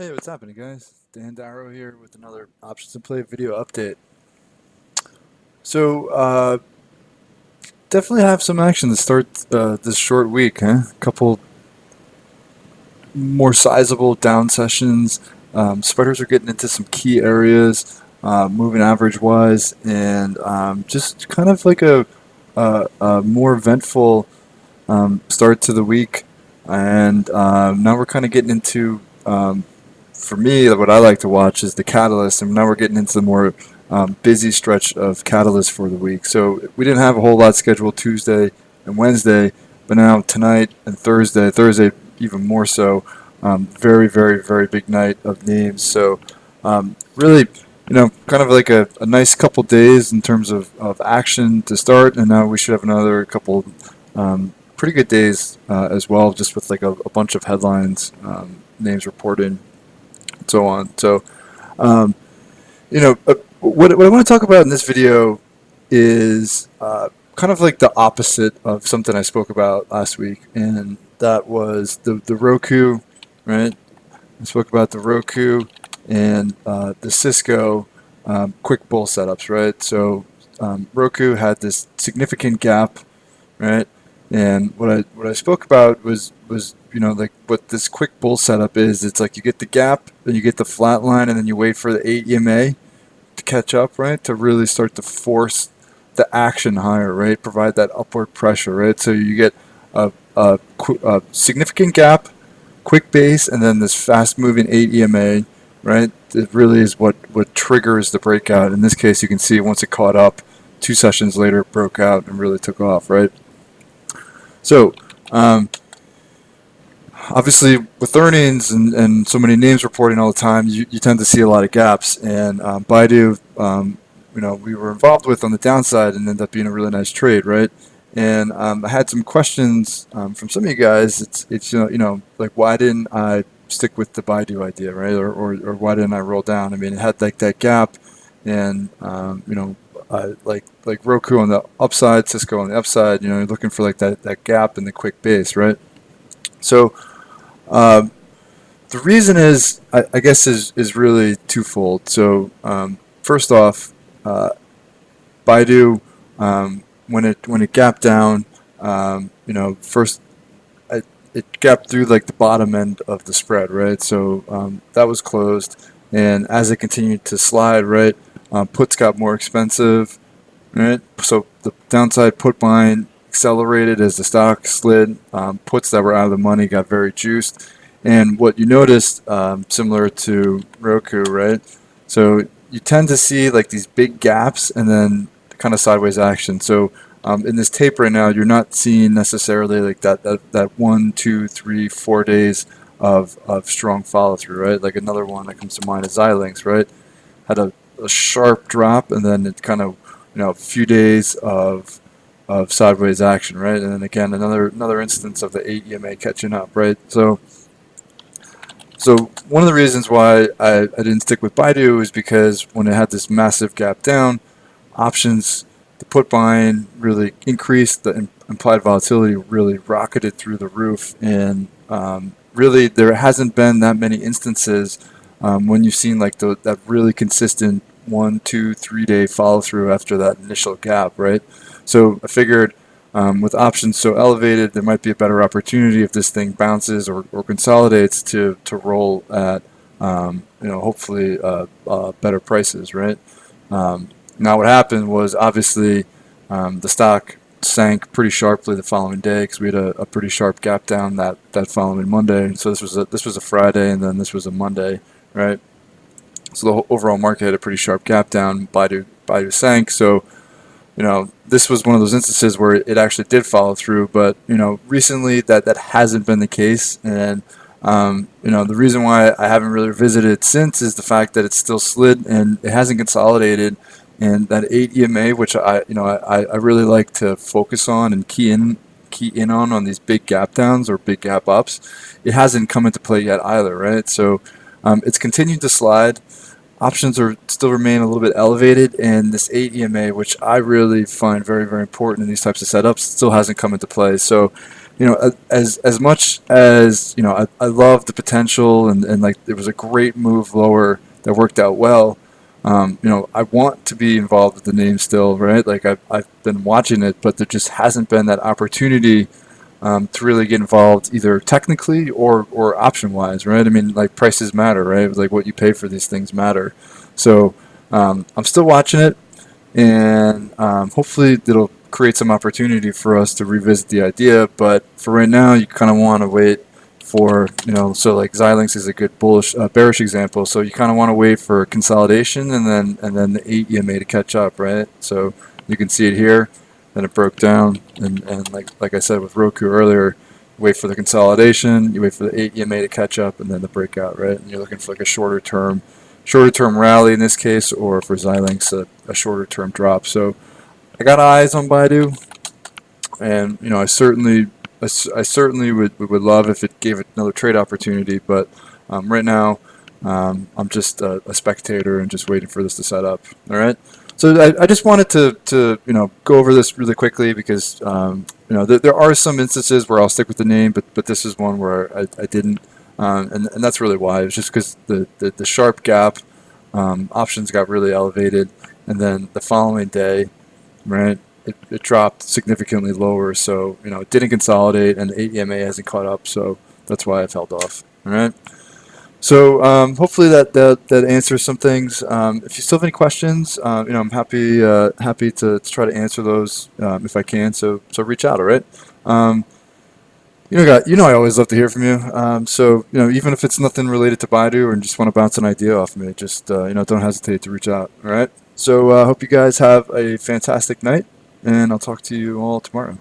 Hey, what's happening, guys? Dan Darrow here with another Options in Play video update. So, definitely have some action to start this short week, huh? A couple more sizable down sessions. Spreaders are getting into some key areas, moving average wise, and just kind of like a more eventful start to the week. And now we're kind of getting into for me, what I like to watch is the catalyst, and now we're getting into the more busy stretch of catalyst for the week. So we didn't have a whole lot scheduled Tuesday and Wednesday, but now tonight and Thursday even more so. Very, very, very big night of names. So really, kind of like a nice couple days in terms of action to start, and now we should have another couple pretty good days as well, just with like a bunch of headlines, names reported, and so on. So, um, what I want to talk about in this video is kind of like the opposite of something I spoke about last week, and that was the Roku, right? I spoke about the Roku and the Cisco quick bull setups, right? So Roku had this significant gap, right? And what I spoke about was like what this quick bull setup is. It's like you get the gap, then you get the flat line, and then you wait for the 8 EMA to catch up, right? To really start to force the action higher, right? Provide that upward pressure, right? So you get a significant gap, quick base, and then this fast moving 8 EMA, right? It really is what triggers the breakout. In this case, you can see once it caught up, 2 sessions later it broke out and really took off, right? So, obviously, with earnings and so many names reporting all the time, you tend to see a lot of gaps. And BIDU, we were involved with on the downside and ended up being a really nice trade, right? And I had some questions from some of you guys. It's like why didn't I stick with the BIDU idea, right? Or why didn't I roll down? I mean, it had like that gap, and like Roku on the upside, Cisco on the upside. You're looking for like that gap in the quick base, right? So um, the reason is, I guess, is really twofold. So first off, Baidu, when it gapped down, first it gapped through like the bottom end of the spread, right? So that was closed, and as it continued to slide, right, puts got more expensive, right? So the downside put buying accelerated as the stock slid. Puts that were out of the money got very juiced. And what you noticed, similar to Roku, right? So you tend to see like these big gaps and then kind of sideways action. So in this tape right now, you're not seeing necessarily like that 1, 2, 3, 4 days of strong follow through, right? Like another one that comes to mind is Xilinx, right? Had a sharp drop and then it kind of a few days of sideways action, right? And then again another instance of the 8 EMA catching up, right? So one of the reasons why I didn't stick with Baidu is because when it had this massive gap down, options, the put buying really increased, the implied volatility really rocketed through the roof, and really there hasn't been that many instances when you've seen like that really consistent 1, 2, 3 day follow through after that initial gap, right? So I figured with options so elevated, there might be a better opportunity if this thing bounces or consolidates to roll at hopefully better prices, right? Now what happened was obviously the stock sank pretty sharply the following day because we had a pretty sharp gap down that following Monday. So this was a Friday and then this was a Monday, right? So the overall market had a pretty sharp gap down. Baidu sank. So this was one of those instances where it actually did follow through. But recently that hasn't been the case, and the reason why I haven't really revisited it since is the fact that it's still slid and it hasn't consolidated. And that 8 EMA, which I really like to focus on and key in on these big gap downs or big gap ups, it hasn't come into play yet either, right? So it's continued to slide. Options are still remain a little bit elevated, and this 8 EMA, which I really find very, very important in these types of setups, still hasn't come into play. So, as much as I love the potential, and like it was a great move lower that worked out well. I want to be involved with the name still, right? Like I've been watching it, but there just hasn't been that opportunity to really get involved either technically or option wise, right? I mean, like prices matter, right? Like what you pay for these things matter. So I'm still watching it, and hopefully it'll create some opportunity for us to revisit the idea. But for right now, you kind of want to wait for so like Xilinx is a good bearish example. So you kind of want to wait for consolidation and then the 8 EMA to catch up, right? So you can see it here. Then it broke down, and like I said with Roku earlier, wait for the consolidation, you wait for the 8 EMA to catch up, and then the breakout, right? And you're looking for like a shorter term rally in this case, or for Xilinx a shorter term drop. So I got eyes on Baidu, and I certainly would love if it gave it another trade opportunity, but right now I'm just a spectator and just waiting for this to set up. All right. So I just wanted to go over this really quickly because there are some instances where I'll stick with the name, but this is one where I didn't, and that's really why. It's just because the sharp gap options got really elevated, and then the following day, right, it dropped significantly lower. So it didn't consolidate, and the 8 EMA hasn't caught up. So that's why I've held off. All right. So hopefully that answers some things. If you still have any questions, I'm happy to try to answer those if I can. So reach out. All right. I always love to hear from you. So even if it's nothing related to Baidu or just want to bounce an idea off me, just don't hesitate to reach out. All right. So I hope you guys have a fantastic night, and I'll talk to you all tomorrow.